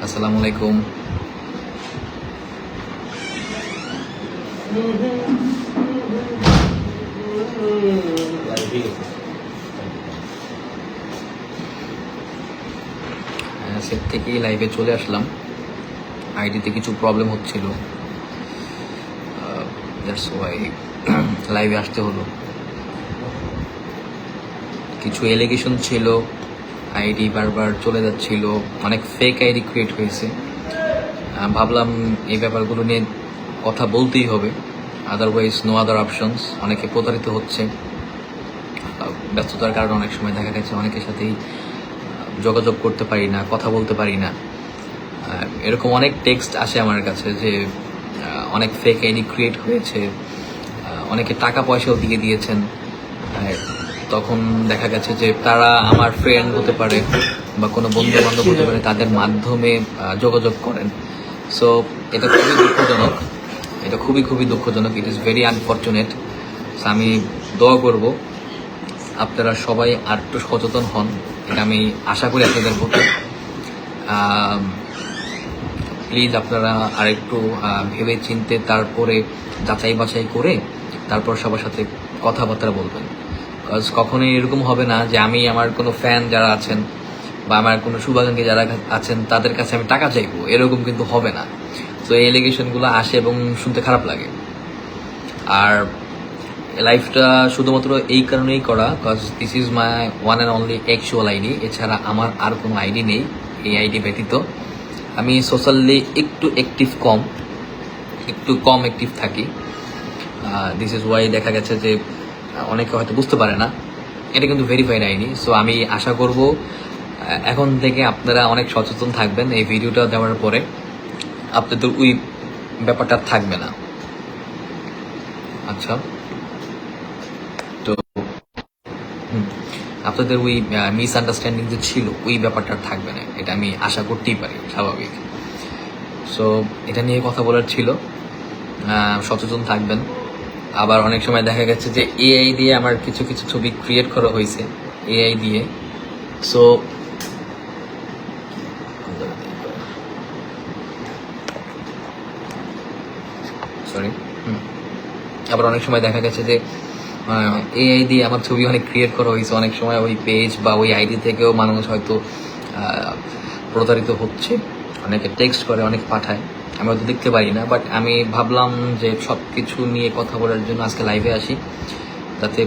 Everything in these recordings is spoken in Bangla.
আসসালামু আলাইকুম। সেট থেকেই লাইভে চলে আসলাম। আইডিতে কিছু প্রবলেম হচ্ছিল, দ্যাটস ওয়াই লাইভে আসতে হলো। কিছু এলিগেশন ছিল, আইডি বারবার চলে যাচ্ছিল, অনেক ফেক আইডি ক্রিয়েট হয়েছে। ভাবলাম এই ব্যাপারগুলো নিয়ে কথা বলতেই হবে, আদারওয়াইজ নো আদার অপশনস। অনেকে প্রতারিত হচ্ছে, ব্যস্ততার কারণে অনেক সময় দেখা গেছে অনেকের সাথেই যোগাযোগ করতে পারি না, কথা বলতে পারি না। এরকম অনেক টেক্সট আসে আমার কাছে যে অনেক ফেক আইডি ক্রিয়েট হয়েছে, অনেকে টাকা পয়সাও দিয়ে দিয়েছেন। তখন দেখা গেছে যে তারা আমার ফ্রেন্ড হতে পারে বা কোনো বন্ধু বান্ধব হতে পারে, তাদের মাধ্যমে যোগাযোগ করেন। সো এটা খুবই দুঃখজনক, এটা খুবই দুঃখজনক। It is very unfortunate. আমি দোয়া করব আপনারা সবাই আর একটু সচেতন হন, এটা আমি আশা করি আপনাদের প্রতি। প্লিজ আপনারা আরেকটু ভেবে চিনতে, তারপরে যাচাই বাছাই করে তারপর সবার সাথে কথাবার্তা বলবেন। বিকজ কখনোই এরকম হবে না যে আমি আমার কোনো ফ্যান যারা আছেন বা আমার কোনো শুভাকাঙ্ক্ষী যারা আছেন তাদের কাছে আমি টাকা চাইবো, এরকম কিন্তু হবে না। তো এই এলিগেশনগুলো আসে এবং শুনতে খারাপ লাগে। আর লাইফটা শুধুমাত্র এই কারণেই করা, because this is my one and only actual ID. এছাড়া আমার আর কোনো আইডি নেই এই আইডি ব্যতীত। আমি সোশ্যালি একটু কম অ্যাক্টিভ থাকি। দিস ইজ ওয়াই দেখা গেছে যে অনেকে হয়তো বুঝতে পারে না, এটা কিন্তু ভেরিফাইড আইডি। সো আমি আশা করব এখন থেকে আপনারা অনেক সচেতন থাকবেন। এই ভিডিওটা দেওয়ার পরে আপনাদের ওই ব্যাপারটা থাকবে না। আচ্ছা, তো আপনাদের ওই মিসআন্ডারস্ট্যান্ডিং যে ছিল ওই ব্যাপারটা থাকবে না, এটা আমি আশা করতেই পারি, স্বাভাবিক। সো এটা নিয়ে কথা বলার ছিল, সচেতন থাকবেন। আবার অনেক সময় দেখা গেছে যে এআই দিয়ে আমার কিছু ছবি ক্রিয়েট করা হয়েছে এআই দিয়ে। সো সরি, আবার অনেক সময় দেখা গেছে যে এআই দিয়ে আমার ছবি অনেক ক্রিয়েট করা হয়েছে। অনেক সময় ওই পেজ বা ওই আইডি থেকেও মানুষ হয়তো প্রতারিত হচ্ছে। অনেকে টেক্সট করে, অনেক পাঠায়, আমি হয়তো দেখতে পারি না। বাট আমি ভাবলাম যে সব কিছু নিয়ে কথা বলার জন্য আজকে লাইভে আসি, যাতে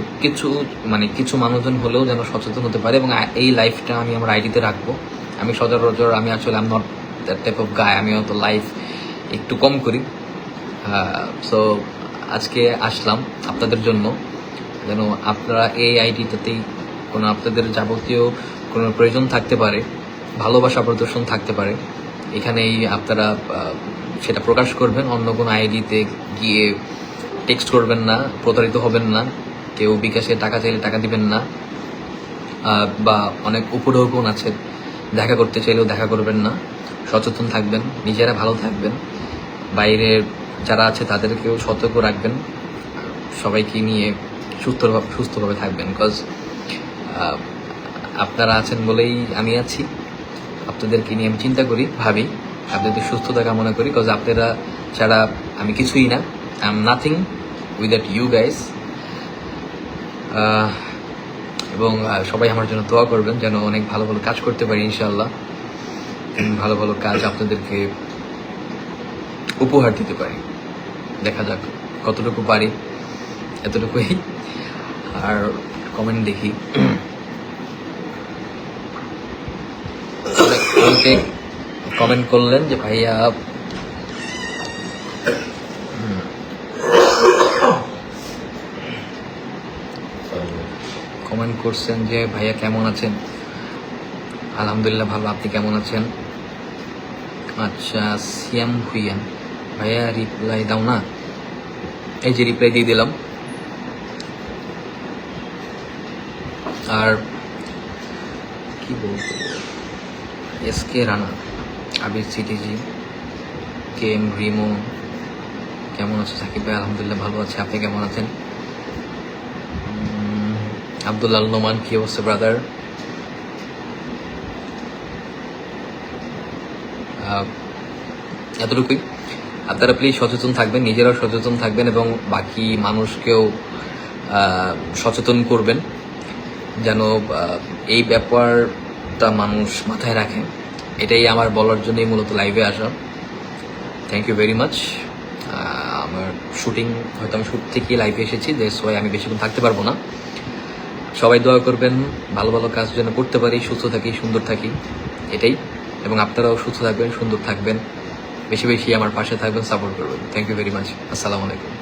কিছু মানুষজন হলেও যেন সচেতন হতে পারে। এবং এই লাইফটা আমি আমার আইডিতে রাখবো। আমি সচরাচর আমি আসলে নট দ্যাট টাইপ অফ গায়, আমি হয়তো লাইফ একটু কম করি। সো আজকে আসলাম আপনাদের জন্য, যেন আপনারা এই আইডিটাতেই কোনো আপনাদের যাবতীয় কোনো প্রয়োজন থাকতে পারে, ভালোবাসা প্রদর্শন থাকতে পারে, এখানেই আপনারা সেটা প্রকাশ করবেন। অন্য কোনো আইডিতে গিয়ে টেক্সট করবেন না, প্রতারিত হবেন না। কেউ বিকাশে টাকা চাইলে টাকা দিবেন না, বা অনেক উপঢৌকন আছে, দেখা করতে চাইলেও দেখা করবেন না। সচেতন থাকবেন, নিজেরা ভালো থাকবেন, বাইরে যারা আছে তাদেরকেও সতর্ক রাখবেন, সবাইকে নিয়ে সুস্থভাবে থাকবেন। বিকজ আপনারা আছেন বলেই আমি আছি, আপনাদেরকে নিয়ে আমি চিন্তা করি, ভাবি, আপনাদের সুস্থতা কামনা করি। বিকজ আপনারা ছাড়া আমি কিছুই না, I am nothing without you guys. এবং সবাই আমার জন্য দোয়া করবেন যেন অনেক ভালো ভালো কাজ করতে পারি ইনশাআল্লাহ। ভালো ভালো কাজ আপনাদেরকে উপহার দিতে পারি, দেখা যাক কতটুকু পারি, এতটুকুই। আর কমেন্ট দেখি, অনেকে কমেন্ট করলেন যে ভাইয়া কমেন্ট করছেন যে ভাইয়া কেমন আছেন। আলহামদুলিল্লাহ ভালো, আপনি কেমন আছেন? আচ্ছা, সিয়াম ভুইয়া ভাইয়া রিপ্লাই দাও না। এই যে রিপ্লাই দিয়ে দিলাম। আর কি বলবো, এস কে রানা, আবির সিটিজি, কে এম রিমো, কেমন আছো সাকিব ভাই? আলহামদুলিল্লাহ ভালো আছে, আপনি কেমন আছেন? আব্দুল্লাহ নোমান, কি অবস্থা ব্রাদার? এতটুকুই। আপনারা প্লিজ সচেতন থাকবেন, নিজেরাও সচেতন থাকবেন এবং বাকি মানুষকেও সচেতন করবেন যেন এই ব্যাপারটা মানুষ মাথায় রাখে। এটাই আমার বলার জন্যই মূলত লাইভে আসা। Thank you very much. আমার শুটিং হয়তো আমি শুট থেকে লাইভে এসেছি, দ্যাটস ওয়াই আমি বেশিক্ষণ থাকতে পারবো না। সবাই দোয়া করবেন ভালো ভালো কাজ যেন করতে পারি, সুস্থ থাকি, সুন্দর থাকি, এটাই। এবং আপনারাও সুস্থ থাকবেন, সুন্দর থাকবেন, বেশি বেশি আমার পাশে থাকবেন, সাপোর্ট করবেন। Thank you very much. আসসালামু আলাইকুম।